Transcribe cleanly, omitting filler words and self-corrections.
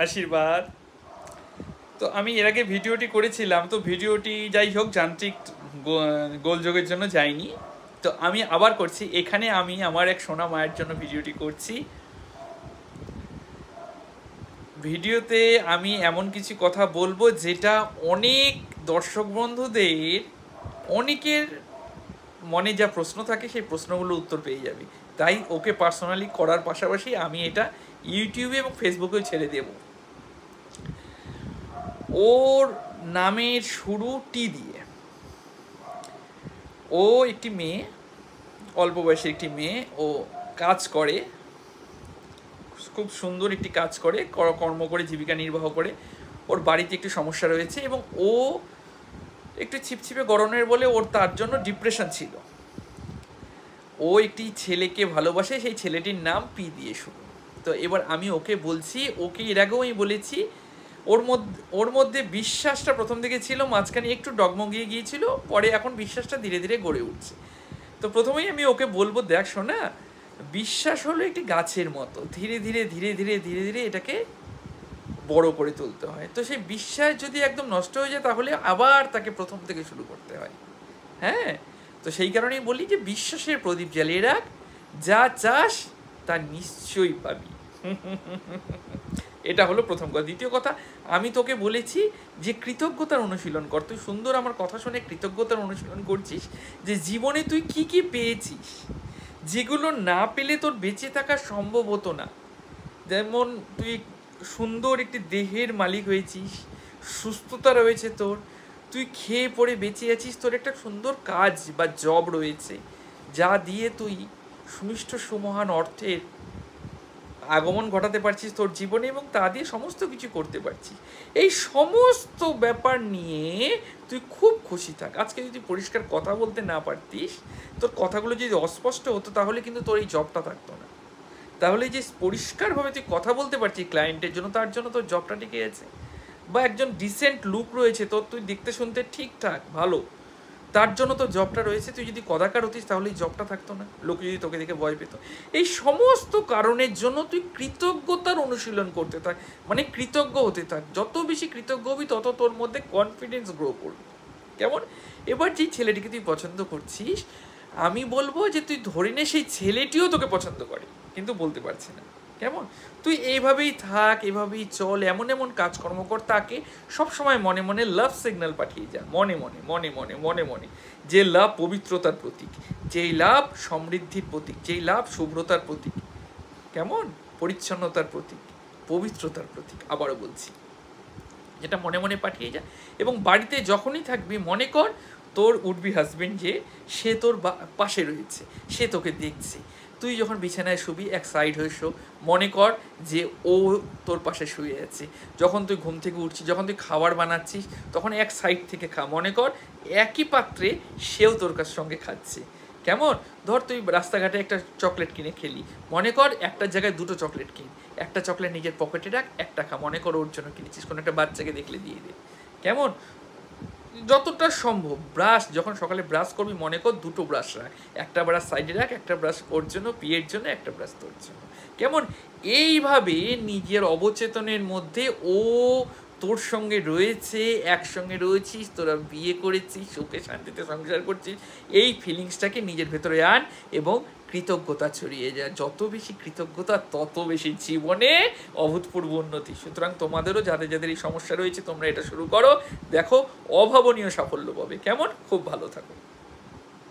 আশীর্বাদ। তো আমি এর আগে ভিডিওটি করেছিলাম, তো ভিডিওটি যাই হোক যান্ত্রিক গোলযোগের জন্য যায়নি। তো আমি আবার করছি, এখানে আমি আমার এক সোনা মায়ের জন্য ভিডিওটি করছি। ভিডিওতে আমি এমন কিছু কথা বলবো যেটা অনেক দর্শক বন্ধুদের অনেকের মনে যা প্রশ্ন থাকে সেই প্রশ্নগুলো উত্তর পেয়ে যাবে। তাই ওকে পার্সোনালি করার পাশাপাশি আমি এটা ইউটিউবে এবং ফেসবুকেও ছেড়ে দেব। ওর নামের শুরু টি দিয়ে। ও একটি মেয়ে, অল্প বয়সের একটি মেয়ে। ও কাজ করে, খুব সুন্দর একটি কাজ করে, কর্ম করে জীবিকা নির্বাহ করে। ওর বাড়িতে একটু সমস্যা রয়েছে এবং ও একটু ছিপছিপে গরমের বলে ওর তার জন্য ডিপ্রেশন ছিল। ও একটি ছেলেকে ভালোবাসে, সেই ছেলেটির নাম পি দিয়ে শুরু। তো এবার আমি ওকে বলছি, ওকে এর আগেও আমি বলেছি, ওর মধ্যে বিশ্বাসটা প্রথম থেকে ছিল, মাঝখানে একটু ডগমগিয়ে গিয়েছিল, পরে এখন বিশ্বাসটা ধীরে ধীরে গড়ে উঠছে। তো প্রথমেই আমি ওকে বলবো, দেখ শোনা, বিশ্বাস হলো একটি গাছের মতো, ধীরে ধীরে ধীরে ধীরে ধীরে ধীরে এটাকে বড় করে তুলতে হয়। তো সেই বিশ্বাস যদি একদম নষ্ট হয়ে যায় তাহলে আবার তাকে প্রথম থেকে শুরু করতে হয়। হ্যাঁ, তো সেই কারণেই বলি যে বিশ্বাসের প্রদীপ জ্বালিয়ে রাখ, যা চাস তা নিশ্চয়ই পাবি। এটা হলো প্রথম কথা। দ্বিতীয় কথা, আমি তোকে বলেছি যে কৃতজ্ঞতার অনুশীলন কর। তুই সুন্দর আমার কথা শুনে কৃতজ্ঞতার অনুশীলন করছিস যে জীবনে তুই কি কি পেয়েছিস, যেগুলো না পেলে তোর বেঁচে থাকা সম্ভব হতো না। যেমন তুই সুন্দর একটি দেহের মালিক হয়েছিস, সুস্থতা রয়েছে তোর, তুই খেয়ে পড়ে বেঁচে আছিস, তোর একটা সুন্দর কাজ বা জব রয়েছে যা দিয়ে তুই সুমিষ্ট সুমহান অর্থের আগমন ঘটাতে পারছিস তোর জীবনে এবং তা দিয়ে সমস্ত কিছু করতে পারছিস। এই সমস্ত ব্যাপার নিয়ে তুই খুব খুশি থাক। আজকে যদি পরিষ্কার কথা বলতে না পারতিস, তোর কথাগুলো যদি অস্পষ্ট হতো, তাহলে কিন্তু তোর এই জবটা থাকতো না। তাহলে যে পরিষ্কারভাবে তুই কথা বলতে পারছিস ক্লায়েন্টের জন্য, তার জন্য তোর জবটা টিকে আছে। বা একজন ডিসেন্ট লুক রয়েছে তোর, তুই দেখতে শুনতে ঠিকঠাক ভালো, তার জন্য তো জবটা রয়েছে। তুই যদি কদাকার হতিস তাহলে এই জবটা থাকতো না, লোক যদি তোকে দেখে ভয় পেত। এই সমস্ত কারণের জন্য তুই কৃতজ্ঞতার অনুশীলন করতে থাক, মানে কৃতজ্ঞ হতে থাক। যত বেশি কৃতজ্ঞ হবি তত তোর মধ্যে কনফিডেন্স গ্রো করবে। কেমন? এবার যেই ছেলেটিকে তুই পছন্দ করছিস, আমি বলবো যে তুই ধরে নে সেই ছেলেটিও তোকে পছন্দ করে কিন্তু বলতে পারছে না। কেমন? তুই এইভাবেই থাক, এভাবেই চল, এমন এমন কাজকর্ম কর, তাকে সবসময় মনে মনে লাভ সিগন্যাল পাঠিয়ে যা, মনে মনে মনে মনে মনে মনে। যে লাভ পবিত্রতার প্রতীক, যেই লাভ সমৃদ্ধির প্রতীক, যেই লাভ শুভ্রতার প্রতীক, কেমন, পরিচ্ছন্নতার প্রতীক, পবিত্রতার প্রতীক। আবারও বলছি, যেটা মনে মনে পাঠিয়ে যা। এবং বাড়িতে যখনই থাকবি মনে কর তোর উডবি হাজবেন্ড যে, সে তোর পাশে রয়েছে, সে তোকে দেখছে। তুই যখন বিছানায় শুবি এক সাইড হয়ে শো, মনে কর যে ও তোর পাশে শুয়ে আছে। যখন তুই ঘুম থেকে উঠছিস, যখন তুই খাবার বানাচ্ছিস, তখন এক সাইড থেকে খা, মনে কর একই পাত্রে সেও তোর কাছ সঙ্গে খাচ্ছে। কেমন? ধর তুই রাস্তাঘাটে একটা চকলেট কিনে খেলি, মনে কর একটার জায়গায় দুটো চকলেট কিন, একটা চকলেট নিজের পকেটে রাখ, একটা খা, মনে কর ওর জন্য কিনেছিস, কোনো একটা বাচ্চাকে দেখলে দিয়ে দে। কেমন? যতটা সম্ভব ব্রাশ, যখন সকালে ব্রাশ করবি মনে কর দুটো ব্রাশ রাখ, একটা ব্রাশ সাইডে রাখ, একটা ব্রাশ ওর জন্য, পিয়ের জন্য, একটা ব্রাশ তোর জন্য। কেমন? এইভাবে নিজের অবচেতনের মধ্যে ও তোর সঙ্গে রয়েছে, একসঙ্গে রয়েছিস, তোরা বিয়ে করেছিস, সুখে শান্তিতে সংসার করছিস, এই ফিলিংসটাকে নিজের ভেতরে আন এবং কৃতজ্ঞতা ছড়িয়ে যায়। যত বেশি কৃতজ্ঞতা তত বেশি জীবনে অভূতপূর্ব উন্নতি। সুতরাং তোমাদেরও যাদের যাদের এই সমস্যা রয়েছে, তোমরা এটা শুরু করো, দেখো অভাবনীয় সাফল্য পাবে। কেমন? খুব ভালো থাকো।